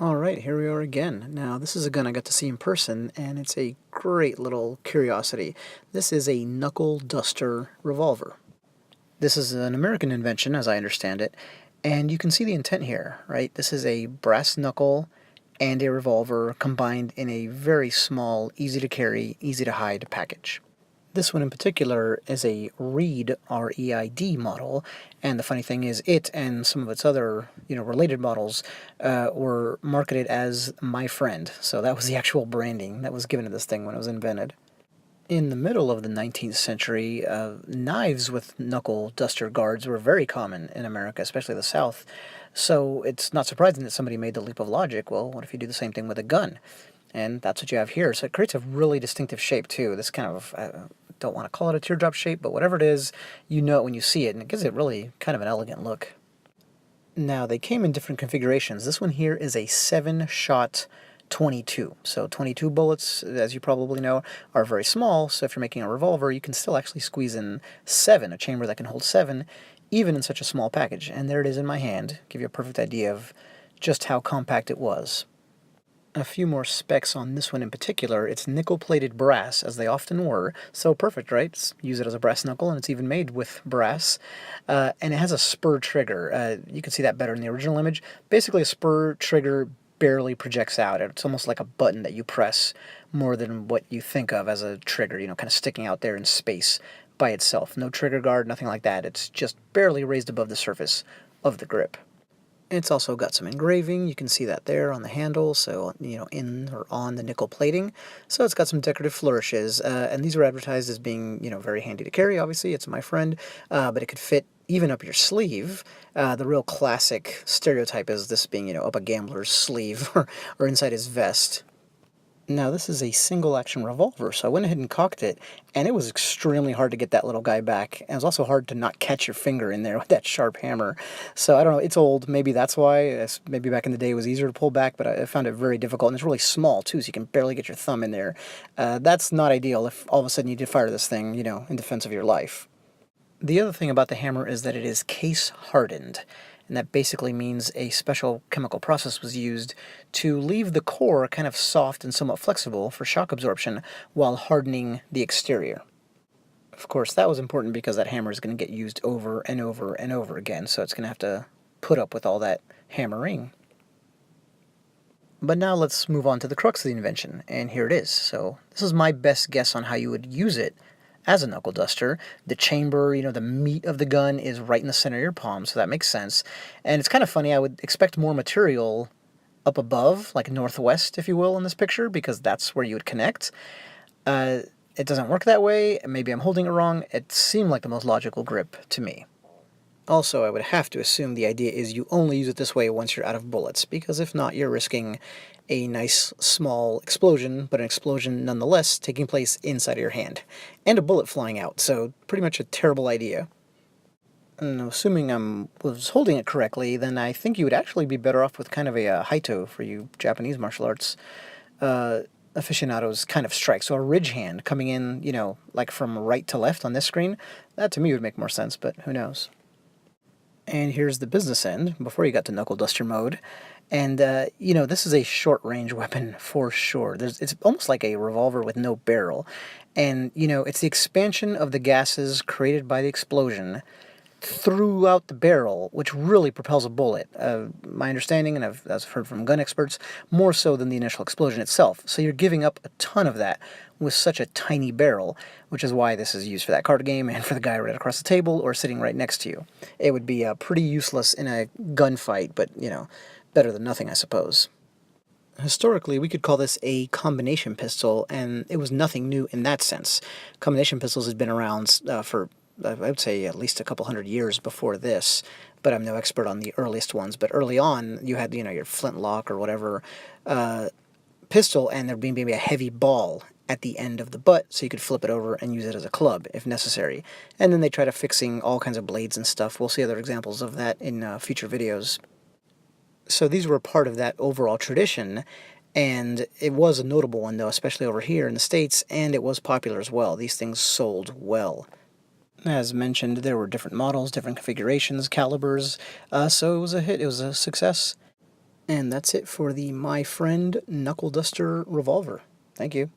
Alright, here we are again. Now, this is a gun I got to see in person, and it's a great little curiosity. This is a Knuckle Duster revolver. This is an American invention, as I understand it, and you can see the intent here, right? This is a brass knuckle and a revolver combined in a very small, easy-to-carry, easy-to-hide package. This one in particular is a Reed, R-E-I-D model, and the funny thing is it and some of its other, related models were marketed as My Friend, so that was the actual branding that was given to this thing when it was invented. In the middle of the 19th century, knives with knuckle duster guards were very common in America, especially the South, so it's not surprising that somebody made the leap of logic. Well, what if you do the same thing with a gun? And that's what you have here. So it creates a really distinctive shape, too. This kind of, I don't want to call it a teardrop shape, but whatever it is, you know it when you see it, and it gives it really kind of an elegant look. Now, they came in different configurations. This one here is a 7-shot 22. So 22 bullets, as you probably know, are very small, so if you're making a revolver, you can still actually squeeze in 7, a chamber that can hold 7, even in such a small package. And there it is in my hand. Give you a perfect idea of just how compact it was. A few more specs on this one in particular. It's nickel-plated brass, as they often were, so perfect, right? Use it as a brass knuckle, and it's even made with brass. And it has a spur trigger. You can see that better in the original image. Basically, a spur trigger barely projects out. It's almost like a button that you press more than what you think of as a trigger, kind of sticking out there in space by itself. No trigger guard, nothing like that. It's just barely raised above the surface of the grip. It's also got some engraving. You can see that there on the handle, so, in or on the nickel plating. So it's got some decorative flourishes, and these were advertised as being, very handy to carry, obviously. It's My Friend, but it could fit even up your sleeve. The real classic stereotype is this being, up a gambler's sleeve or inside his vest. Now, this is a single-action revolver, so I went ahead and cocked it, and it was extremely hard to get that little guy back. And it was also hard to not catch your finger in there with that sharp hammer. So, I don't know, it's old, maybe that's why. Maybe back in the day it was easier to pull back, but I found it very difficult. And it's really small, too, so you can barely get your thumb in there. That's not ideal if all of a sudden you did fire this thing, in defense of your life. The other thing about the hammer is that it is case-hardened, and that basically means a special chemical process was used to leave the core kind of soft and somewhat flexible for shock absorption while hardening the exterior. Of course, that was important because that hammer is going to get used over and over and over again, so it's going to have to put up with all that hammering. But now let's move on to the crux of the invention, and here it is. So this is my best guess on how you would use it as a knuckle duster. The chamber, the meat of the gun is right in the center of your palm, so that makes sense. And it's kind of funny, I would expect more material up above, like northwest, if you will, in this picture, because that's where you would connect. It doesn't work that way. Maybe I'm holding it wrong. It seemed like the most logical grip to me. Also, I would have to assume the idea is you only use it this way once you're out of bullets, because if not, you're risking a nice small explosion, but an explosion nonetheless taking place inside of your hand, and a bullet flying out, so pretty much a terrible idea. And assuming I was holding it correctly, then I think you would actually be better off with kind of a haito for you Japanese martial arts aficionados kind of strike. So a ridge hand coming in, like from right to left on this screen, that to me would make more sense, but who knows. And here's the business end, before you got to Knuckle Duster mode. And, this is a short-range weapon for sure. It's almost like a revolver with no barrel. And, it's the expansion of the gases created by the explosion throughout the barrel, which really propels a bullet. My understanding, and I've heard from gun experts, more so than the initial explosion itself. So you're giving up a ton of that with such a tiny barrel, which is why this is used for that card game and for the guy right across the table or sitting right next to you. It would be pretty useless in a gunfight, but, better than nothing, I suppose. Historically, we could call this a combination pistol, and it was nothing new in that sense. Combination pistols had been around for, I would say, at least a couple hundred years before this, but I'm no expert on the earliest ones. But early on, you had, your flintlock or whatever pistol, and there'd be maybe a heavy ball at the end of the butt, so you could flip it over and use it as a club, if necessary. And then they tried fixing all kinds of blades and stuff. We'll see other examples of that in future videos. So these were part of that overall tradition, and it was a notable one, though, especially over here in the States, and it was popular as well. These things sold well. As mentioned, there were different models, different configurations, calibers, so it was a hit, it was a success. And that's it for the My Friend Knuckle Duster Revolver. Thank you.